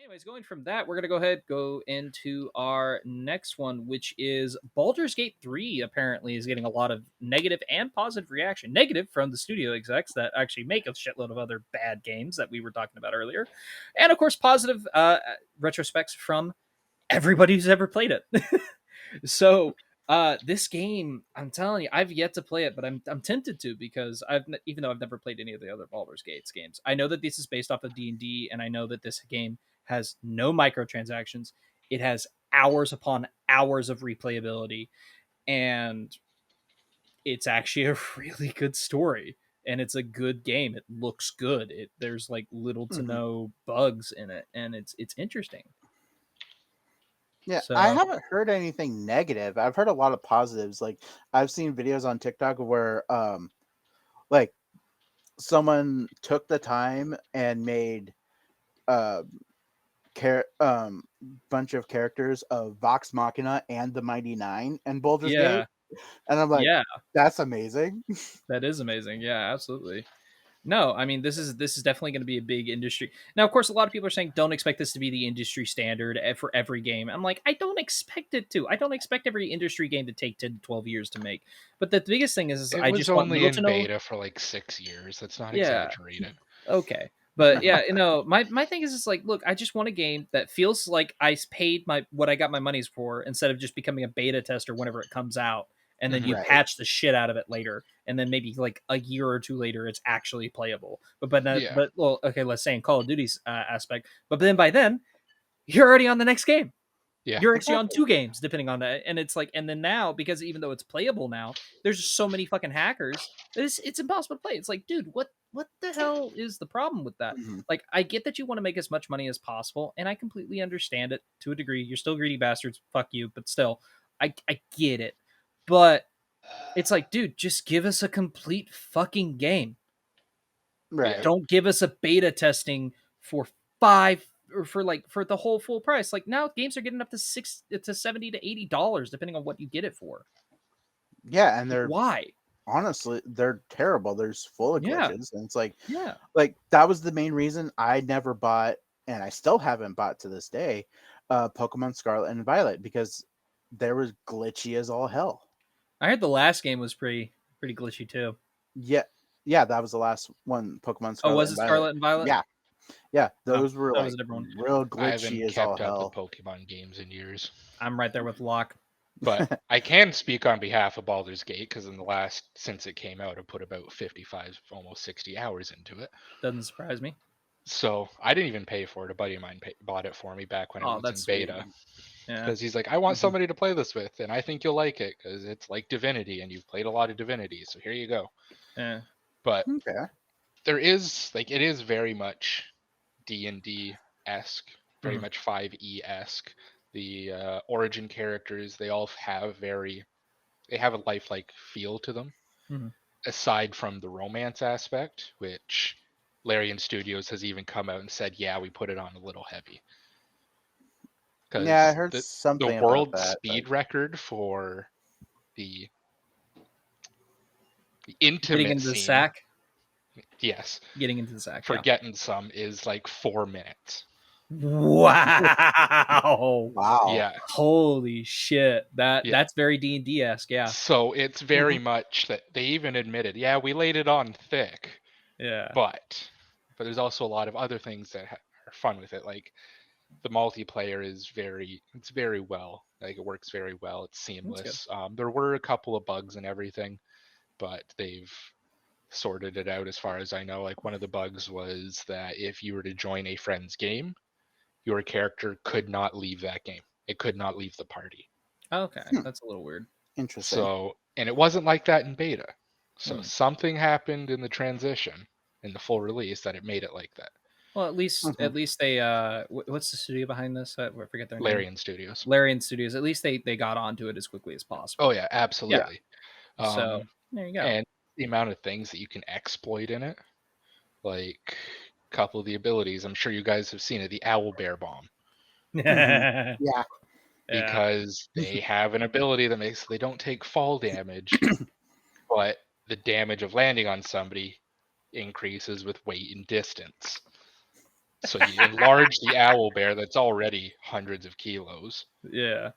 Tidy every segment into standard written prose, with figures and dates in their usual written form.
anyways, going from that, we're going to go into our next one, which is Baldur's Gate 3 apparently is getting a lot of negative and positive reaction. Negative from the studio execs that actually make a shitload of other bad games that we were talking about earlier. And of course, positive retrospects from everybody who's ever played it. So this game, I'm telling you, I've yet to play it, but I'm tempted to because even though I've never played any of the other Baldur's Gates games, I know that this is based off of D&D, and I know that this game has no microtransactions. It has hours upon hours of replayability, and it's actually a really good story, and it's a good game. It looks good. There's like little to no bugs in it, and it's interesting. Yeah, So I haven't heard anything negative. I've heard a lot of positives. Like I've seen videos on TikTok where like someone took the time and made bunch of characters of Vox Machina and the Mighty Nine and Baldur's Gate. yeah, And I'm like, yeah. that's amazing. That is amazing. Yeah, absolutely. No, I mean this is definitely going to be a big industry. Now, of course, a lot of people are saying don't expect this to be the industry standard for every game. I'm like, I don't expect it to. I don't expect every industry game to take 10 to 12 years to make. But the biggest thing is It I was just want only little to in no. beta for like 6 years. That's not Yeah, exaggerated. okay. But yeah, my thing is just like, look, I just want a game that feels like I paid what I got my money's for instead of just becoming a beta tester whenever it comes out, and then you Right. patch the shit out of it later, and then maybe like a year or two later it's actually playable. Yeah. But well, okay, let's say in Call of Duty's aspect, but then by then you're already on the next game. Yeah. You're actually on 2 games depending on that, and it's like, and then now, because even though it's playable now, there's just so many fucking hackers that it's impossible to play. It's like, dude, what the hell is the problem with that? Mhm. Like, I get that you want to make as much money as possible, and I completely understand it to a degree. You're still greedy bastards, fuck you, but still, I get it. But it's like, dude, just give us a complete fucking game. Right. Don't give us a beta testing for 5 or for the whole full price. Like, now games are getting up to $70 to $80 depending on what you get it for. Yeah, and they're Why? honestly they're terrible. There's full of Yeah. glitches, and it's like Yeah. that was the main reason I never bought, and I still haven't bought to this day, Pokemon Scarlet and Violet, because there was glitchy as all hell. I heard the last game was pretty glitchy too. Yeah, that was the last one, Pokemon Scarlet Was and it Violet. Scarlet and Violet? Yeah, No, those were that like was a different one. real I haven't glitchy as all kept up hell. with Pokemon games in years. I'm right there with Locke. But I can speak on behalf of Baldur's Gate because since it came out, I put about 55, almost 60 hours into it. Doesn't surprise me. So I didn't even pay for it. A buddy of mine bought it for me back when it was in that's sweet. beta. Yeah. Because he's like, I want somebody to play this with, and I think you'll like it because it's like Divinity, and you've played a lot of Divinity, so here you go. Yeah. But Okay. there is it is very much D&D esque, very much 5e esque. The origin characters, they all have they have a lifelike feel to them. Mhm. Aside from the romance aspect, which Larian Studios has even come out and said, yeah, we put it on a little heavy. Because Yeah, I heard the something world about that. speed record for the intimate Getting into the scene, sack. yes, Getting into the sack. for Yeah. getting some is like 4 minutes. Wow. Wow. Yeah. Holy shit. Yeah. That's very D&D-esque, yeah. So it's very much that they even admitted, yeah, we laid it on thick. Yeah. But there's also a lot of other things that are fun with it. Like the multiplayer is it's very well. Like it works very well. It's seamless. There were a couple of bugs and everything, but they've sorted it out as far as I know. Like one of the bugs was that if you were to join a friend's game, your character could not leave that game. It could not leave the party. Okay, that's a little weird. Interesting. So, and it wasn't like that in beta. So something happened in the transition in the full release that it made it like that. Well, at least they what's the studio behind this? I forget their name. Larian Studios. Larian Studios. At least they got onto it as quickly as possible. Oh yeah, absolutely. Yeah. So there you go. And the amount of things that you can exploit in it, like a couple of the abilities, I'm sure you guys have seen it, the Owl Bear Bomb. Yeah. Because they have an ability that makes they don't take fall damage, but the damage of landing on somebody increases with weight and distance. So you enlarge the owl bear that's already hundreds of kilos Yeah.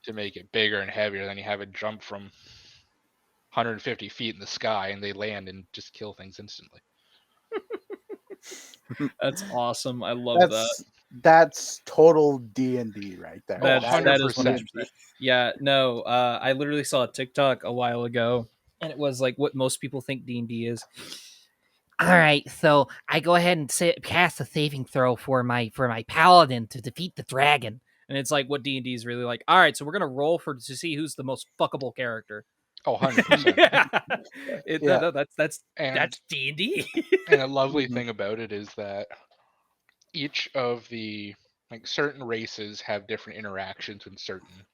to make it bigger and heavier. Then you have it jump from 150 feet in the sky, and they land and just kill things instantly. That's awesome. I love that. That's total D&D right there. Oh, That is 100%. 100%. Yeah, no, I literally saw a TikTok a while ago, and it was like what most people think D&D is. All right, so I go ahead and cast a saving throw for my paladin to defeat the dragon, and it's like what D&D is really like. All right, so we're gonna roll to see who's the most fuckable character. Oh, 100%. Yeah, Yeah. no, that's And D&D. and a lovely Mhm. thing about it is that each of the certain races have different interactions with certain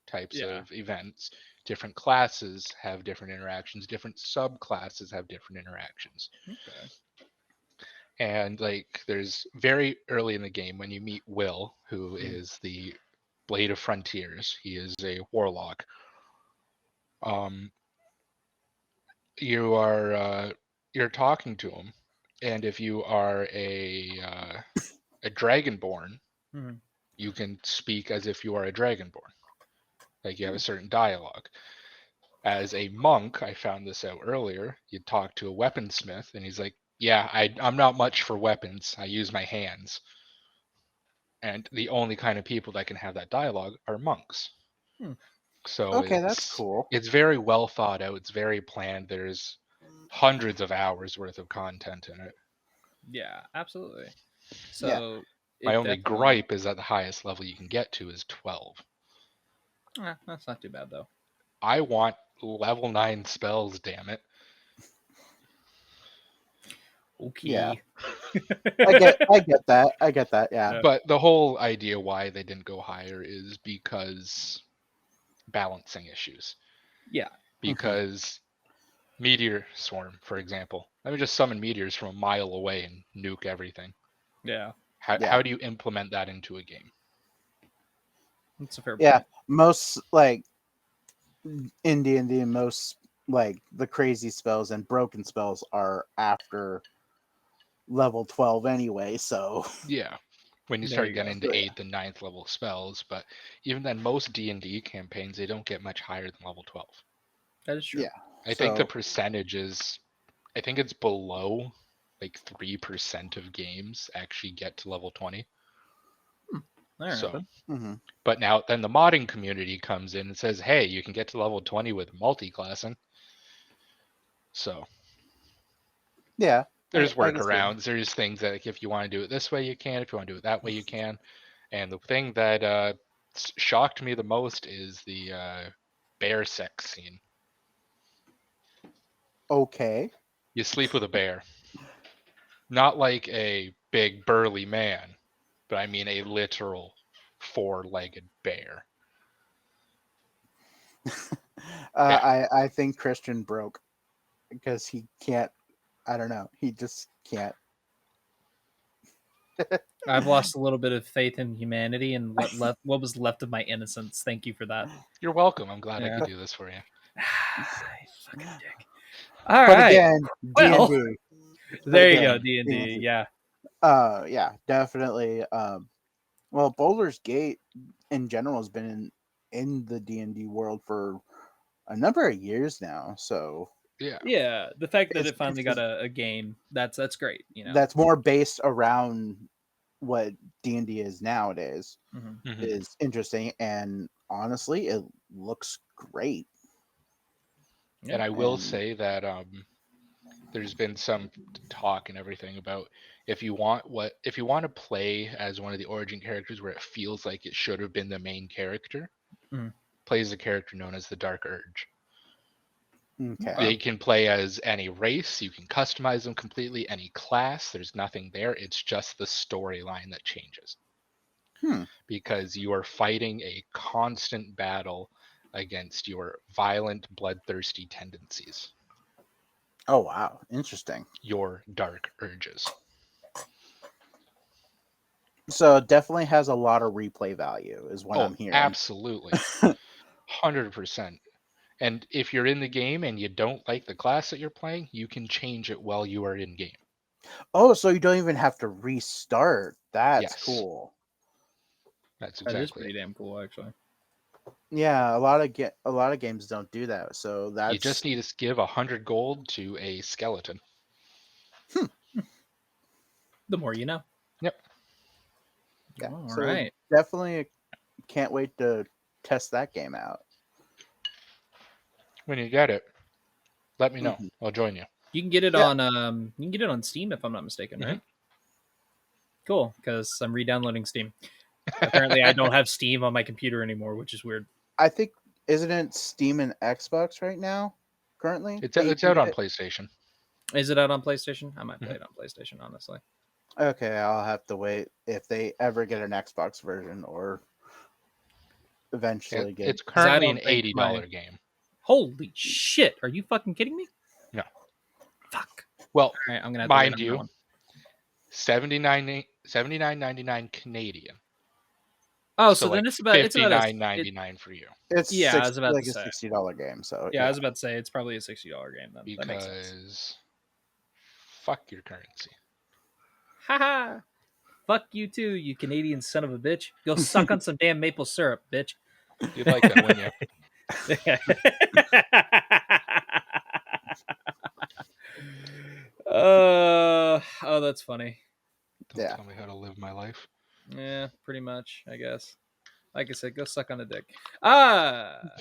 types Yeah. of events. Different classes have different interactions. Different subclasses have different interactions. Okay. And there's very early in the game when you meet Will, who Mhm. is the Blade of Frontiers. He is a warlock. You are you're talking to him, and if you are a dragonborn, Mhm. you can speak as if you are a dragonborn. Like you have a certain dialogue. As a monk, I found this out earlier. You talk to a weaponsmith, and he's like, "Yeah, I'm not much for weapons. I use my hands." And the only kind of people that can have that dialogue are monks. Hmm. So Okay, that's cool. it's very well thought out. It's very planned. There's hundreds of hours worth of content in it. Yeah, absolutely. Yeah. So My it only definitely. gripe is that the highest level you can get to is 12. That's not too bad though. I want level 9 spells, damn it. Okay. Yeah. I get that. I get that. Yeah. Yeah. But the whole idea why they didn't go higher is because balancing issues. Yeah. Because meteor swarm, for example. Let me just summon meteors from a mile away and nuke everything. Yeah. Yeah. How do you implement that into a game? That's a fair Yeah. point. Most in D&D, most the crazy spells and broken spells are after level 12 anyway, so Yeah, when you There start you getting go. into Yeah. 8th and 9th level spells, but even then most D&D campaigns, they don't get much higher than level 12. That is true. yeah. I think the percentage is, I think it's below 3% of games actually get to level 20. All right. So, Then. Mm-hmm. but now then the modding community comes in and says, hey, you can get to level 20 with multi-classing. So Yeah. there's I can see it. workarounds. There's things that if you want to do it this way, you can. If you want to do it that way, you can. And the thing that shocked me the most is the bear sex scene. Okay. You sleep with a bear. Not like a big burly man, but I mean a literal four-legged bear. Yeah. I think Christian broke because he can't. I don't know. He just can't. I've lost a little bit of faith in humanity and what was left of my innocence. Thank you for that. You're welcome. I'm glad I Yeah. could do this for you. Fucking dick. All But right. again, Well, D&D. there you again, go. D&D. D&D. Yeah. Yeah, definitely. Well, Baldur's Gate in general has been in the D&D world for a number of years now, so Yeah. Yeah. The fact that it's it finally got interesting. a game, that's great. That's more based around what D&D is nowadays Mhm. Mhm. is interesting, and honestly, it looks great. Yeah. And I will And say that there's been some talk and everything about if you want to play as one of the origin characters where it feels like it should have been the main character, Mhm. play as a character known as the Dark Urge. okay, They can play as any race, you can customize them completely, any class, there's nothing there. It's just the storyline that changes. Hmm. Because you are fighting a constant battle against your violent, bloodthirsty tendencies, Oh wow, interesting. your dark urges. So it definitely has a lot of replay value, is what Oh, I'm hearing. absolutely. 100%. And if you're in the game and you don't like the class that you're playing, you can change it while you are in game. Oh, so you don't even have to restart. That's Yes. cool. That's That is exactly pretty it. damn cool, actually. Yeah, a lot of games don't do that. So You that's just need to give 100 gold to a skeleton. The more you know. Yep. yeah. All So right. definitely can't wait to test that game out. When you get it, let me know. Mhm. I'll join you. You can get it Yeah. on Steam if I'm not mistaken, right? Cool, because I'm re-downloading Steam. Apparently, I don't have Steam on my computer anymore, which is weird. I think isn't it Steam and Xbox right now? Currently, It's that you it's can out get on it? PlayStation. Is it out on PlayStation? I might play Mhm. it on PlayStation, honestly. Okay, I'll have to wait if they ever get an Xbox version or eventually get. It's Because I currently an don't think $80 game. Holy shit! Are you fucking kidding me? No. Fuck. Well, All right, I'm gonna have to wait mind on that you, one. 79.99 Canadian. Oh, So so then like it's about it, 59.99 for you. It's yeah, I was about to like a say. $60 game, so Yeah, I yeah. was about to say it's probably a $60 game then. That makes sense. Because fuck your currency. Haha. Fuck you too, you Canadian son of a bitch. Go suck on some damn maple syrup, bitch. You'd like that, wouldn't you? Oh, that's funny. Don't Yeah. tell me how to live my life. Yeah, pretty much, I guess. Like I said, go suck on a dick. Anyway.